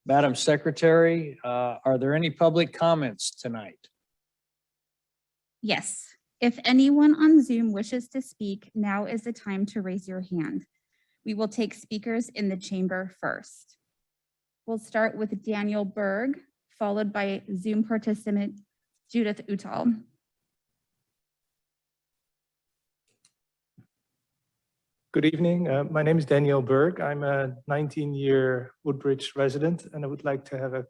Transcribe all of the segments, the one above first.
Madam Secretary, are there any public comments tonight? Yes. If anyone on Zoom wishes to speak, now is the time to raise your hand. We will take speakers in the chamber first. We'll start with Daniel Berg, followed by Zoom participant Judith Uttal. Good evening. My name is Daniel Berg. I'm a 19-year Woodbridge resident, and I would like to have a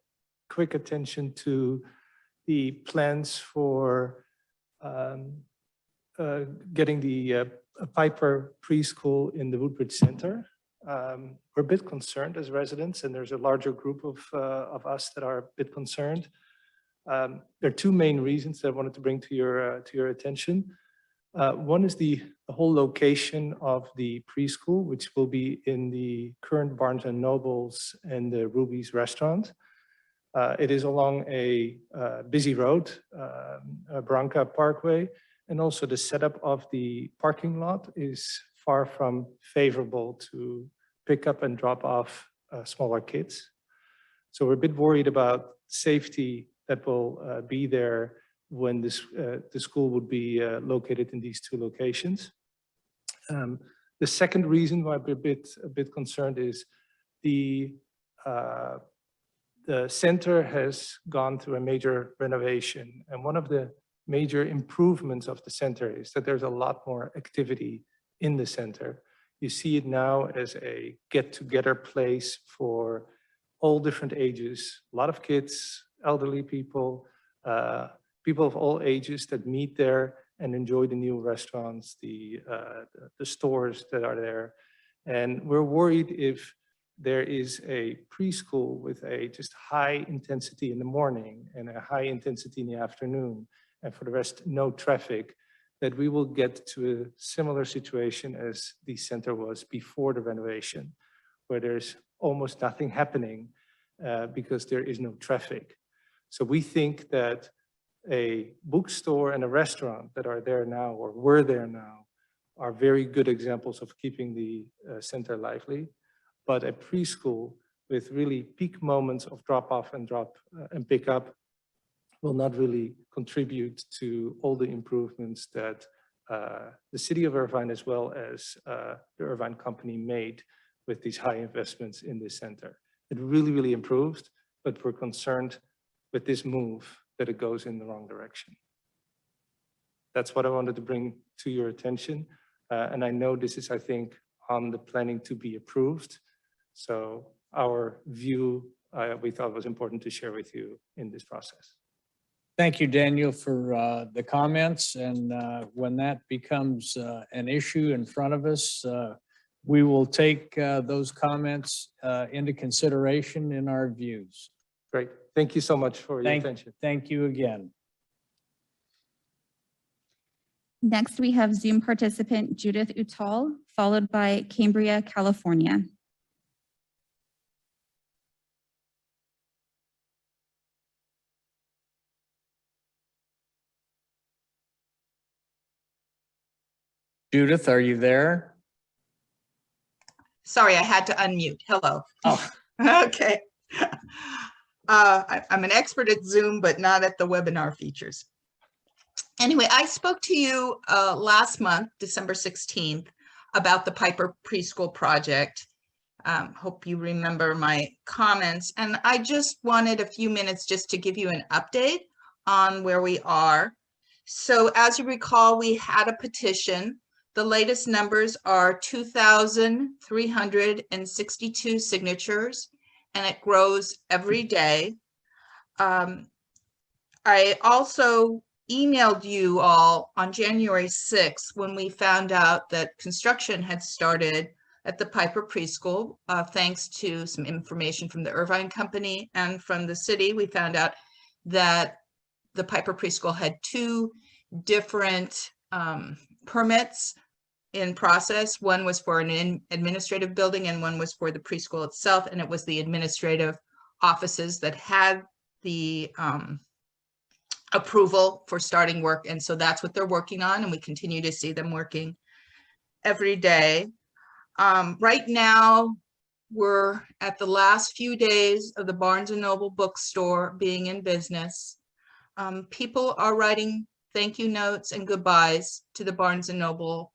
quick attention to the plans for getting the Piper Preschool in the Woodbridge Center. We're a bit concerned as residents, and there's a larger group of us that are a bit concerned. There are two main reasons that I wanted to bring to your attention. One is the whole location of the preschool, which will be in the current Barnes & Nobles and the Ruby's restaurant. It is along a busy road, Branca Parkway, and also the setup of the parking lot is far from favorable to pick up and drop off smaller kids. So we're a bit worried about safety that will be there when the school would be located in these two locations. The second reason why we're a bit concerned is the center has gone through a major renovation, and one of the major improvements of the center is that there's a lot more activity in the center. You see it now as a get-together place for all different ages, a lot of kids, elderly people, people of all ages that meet there and enjoy the new restaurants, the stores that are there. And we're worried if there is a preschool with a just high intensity in the morning and a high intensity in the afternoon, and for the rest, no traffic, that we will get to a similar situation as the center was before the renovation, where there's almost nothing happening because there is no traffic. So we think that a bookstore and a restaurant that are there now or were there now are very good examples of keeping the center lively. But a preschool with really peak moments of drop off and pick up will not really contribute to all the improvements that the city of Irvine as well as the Irvine company made with these high investments in this center. It really, really improved, but we're concerned with this move that it goes in the wrong direction. That's what I wanted to bring to your attention. And I know this is, I think, on the planning to be approved. So our view, we thought was important to share with you in this process. Thank you, Daniel, for the comments. And when that becomes an issue in front of us, we will take those comments into consideration in our views. Great. Thank you so much for your attention. Thank you again. Next, we have Zoom participant Judith Uttal, followed by Cambria, California. Judith, are you there? Sorry, I had to unmute. Hello. Oh. Okay. I'm an expert at Zoom, but not at the webinar features. Anyway, I spoke to you last month, December 16th, about the Piper Preschool Project. Hope you remember my comments. And I just wanted a few minutes just to give you an update on where we are. So as you recall, we had a petition. The latest numbers are 2,362 signatures, and it grows every day. I also emailed you all on January 6th when we found out that construction had started at the Piper Preschool. Thanks to some information from the Irvine company and from the city, we found out that the Piper Preschool had two different permits in process. One was for an administrative building and one was for the preschool itself. And it was the administrative offices that had the approval for starting work. And so that's what they're working on. And we continue to see them working every day. Right now, we're at the last few days of the Barnes & Noble bookstore being in business. People are writing thank you notes and goodbyes to the Barnes & Noble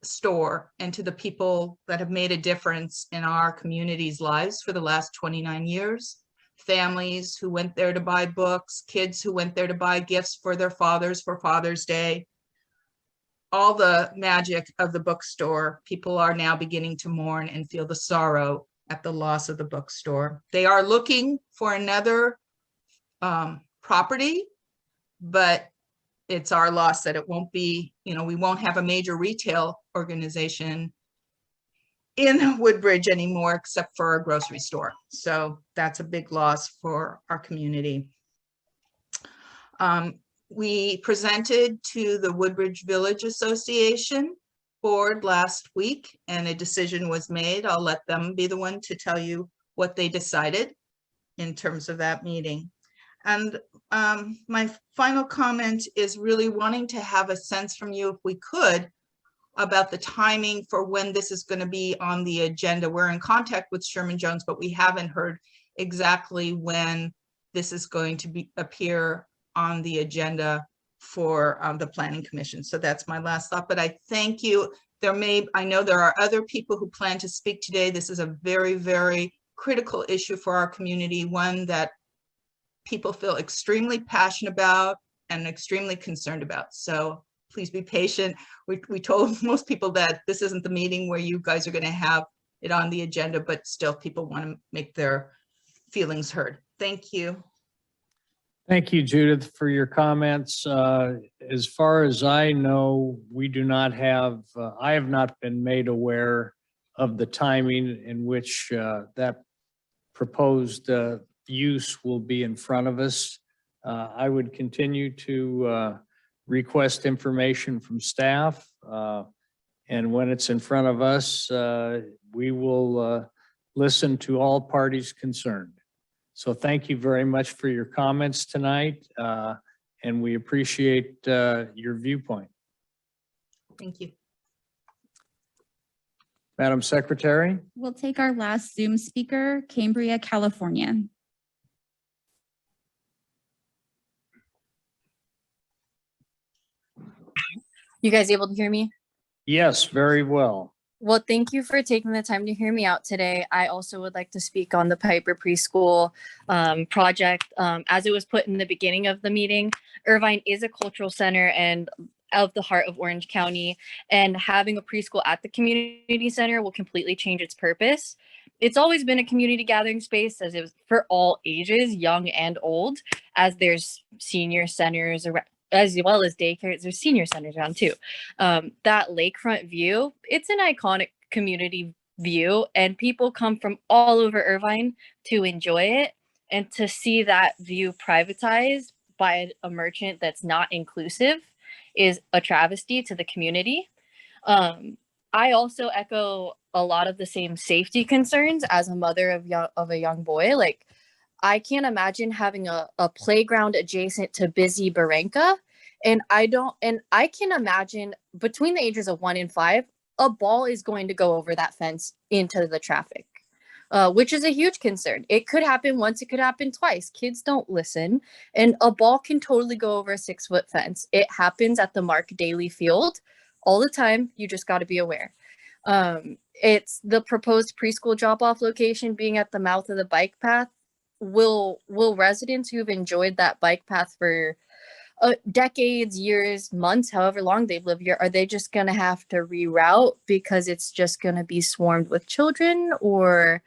store and to the people that have made a difference in our community's lives for the last 29 years. Families who went there to buy books, kids who went there to buy gifts for their fathers for Father's Day. All the magic of the bookstore, people are now beginning to mourn and feel the sorrow at the loss of the bookstore. They are looking for another property, but it's our loss that it won't be, we won't have a major retail organization in Woodbridge anymore, except for a grocery store. So that's a big loss for our community. We presented to the Woodbridge Village Association board last week and a decision was made. I'll let them be the one to tell you what they decided in terms of that meeting. And my final comment is really wanting to have a sense from you, if we could, about the timing for when this is going to be on the agenda. We're in contact with Sherman Jones, but we haven't heard exactly when this is going to appear on the agenda for the Planning Commission. So that's my last thought, but I thank you. I know there are other people who plan to speak today. This is a very, very critical issue for our community, one that people feel extremely passionate about and extremely concerned about. So please be patient. We told most people that this isn't the meeting where you guys are going to have it on the agenda, but still people want to make their feelings heard. Thank you. Thank you, Judith, for your comments. As far as I know, we do not have, I have not been made aware of the timing in which that proposed use will be in front of us. I would continue to request information from staff. And when it's in front of us, we will listen to all parties concerned. So thank you very much for your comments tonight, and we appreciate your viewpoint. Thank you. Madam Secretary? We'll take our last Zoom speaker, Cambria, California. You guys able to hear me? Yes, very well. Well, thank you for taking the time to hear me out today. I also would like to speak on the Piper Preschool project. As it was put in the beginning of the meeting, Irvine is a cultural center and of the heart of Orange County, and having a preschool at the community center will completely change its purpose. It's always been a community gathering space, as it was for all ages, young and old, as there's senior centers around, as well as daycares. There's senior centers around too. That lakefront view, it's an iconic community view, and people come from all over Irvine to enjoy it. And to see that view privatized by a merchant that's not inclusive is a travesty to the community. I also echo a lot of the same safety concerns as a mother of a young boy. Like, I can't imagine having a playground adjacent to busy Barranca. And I can imagine between the ages of 1 and 5, a ball is going to go over that fence into the traffic, which is a huge concern. It could happen once, it could happen twice. Kids don't listen, and a ball can totally go over a 6-foot fence. It happens at the Mark Daly Field all the time. You just got to be aware. It's the proposed preschool drop-off location being at the mouth of the bike path. Will residents who've enjoyed that bike path for decades, years, months, however long they've lived here, are they just going to have to reroute because it's just going to be swarmed with children? Or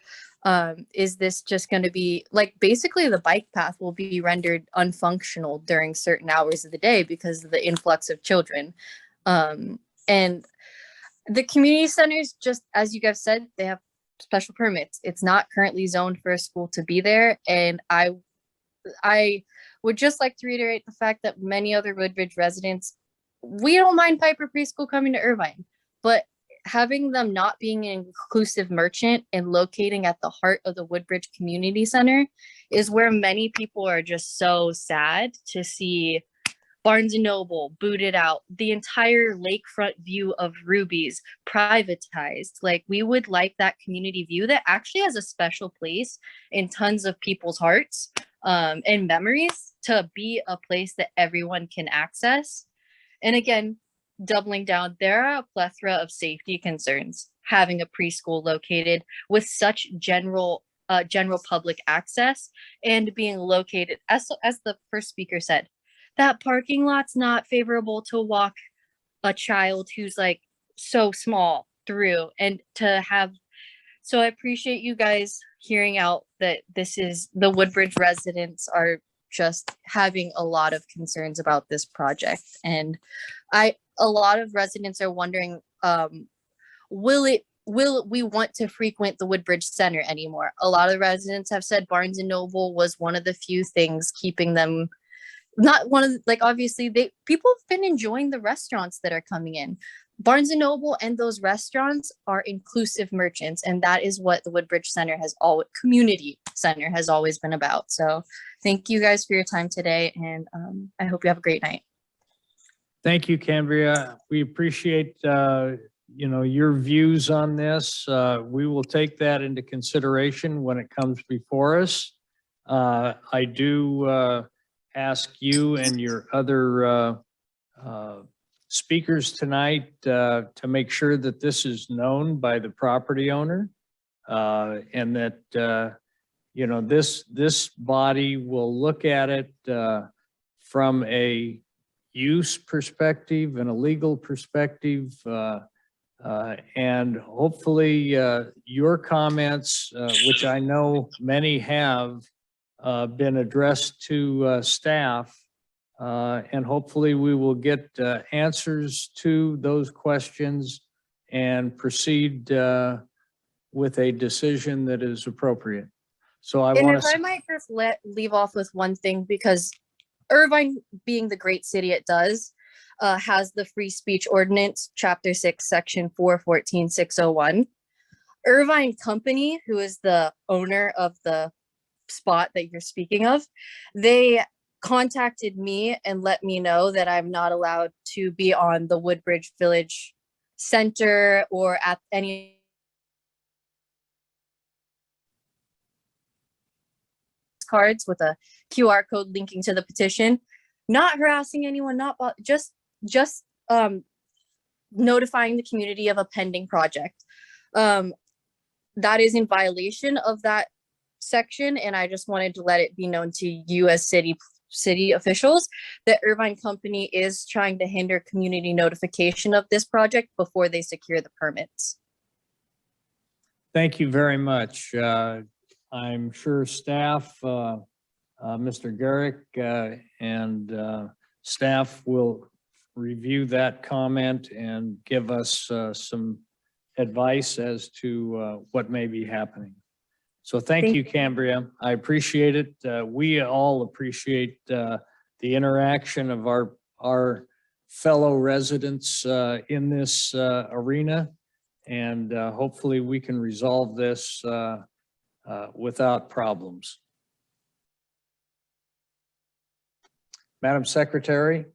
is this just going to be like, basically the bike path will be rendered unfunctional during certain hours of the day because of the influx of children? And the community centers, just as you guys said, they have special permits. It's not currently zoned for a school to be there. And I would just like to reiterate the fact that many other Woodbridge residents, we don't mind Piper Preschool coming to Irvine, but having them not being an inclusive merchant and locating at the heart of the Woodbridge Community Center is where many people are just so sad to see Barnes and Noble booted out, the entire lakefront view of Ruby's privatized. Like, we would like that community view that actually has a special place in tons of people's hearts and memories to be a place that everyone can access. And again, doubling down, there are a plethora of safety concerns having a preschool located with such general public access and being located, as the first speaker said, that parking lot's not favorable to walk a child who's like so small through. And to have, so I appreciate you guys hearing out that this is, the Woodbridge residents are just having a lot of concerns about this project. And a lot of residents are wondering, will we want to frequent the Woodbridge Center anymore? A lot of residents have said Barnes and Noble was one of the few things keeping them, not one of the, like, obviously people have been enjoying the restaurants that are coming in. Barnes and Noble and those restaurants are inclusive merchants, and that is what the Woodbridge Center community center has always been about. So thank you guys for your time today, and I hope you have a great night. Thank you, Cambria. We appreciate your views on this. We will take that into consideration when it comes before us. I do ask you and your other speakers tonight to make sure that this is known by the property owner, and that this body will look at it from a use perspective and a legal perspective, and hopefully your comments, which I know many have been addressed to staff, and hopefully we will get answers to those questions and proceed with a decision that is appropriate. So I And want if I might just leave off with one thing, because Irvine, being the great city it does, has the free speech ordinance, chapter 6, section 414-601. Irvine Company, who is the owner of the spot that you're speaking of, they contacted me and let me know that I'm not allowed to be on the Woodbridge Village Center or at any cards with a QR code linking to the petition. Not harassing anyone, just notifying the community of a pending project. That is in violation of that section, and I just wanted to let it be known to you as city officials that Irvine Company is trying to hinder community notification of this project before they secure the permits. Thank you very much. I'm sure staff, Mr. Garrick and staff will review that comment and give us some advice as to what may be happening. So thank you, Cambria. I appreciate it. We all appreciate the interaction of our fellow residents in this arena, and hopefully we can resolve this without problems. Madam Secretary.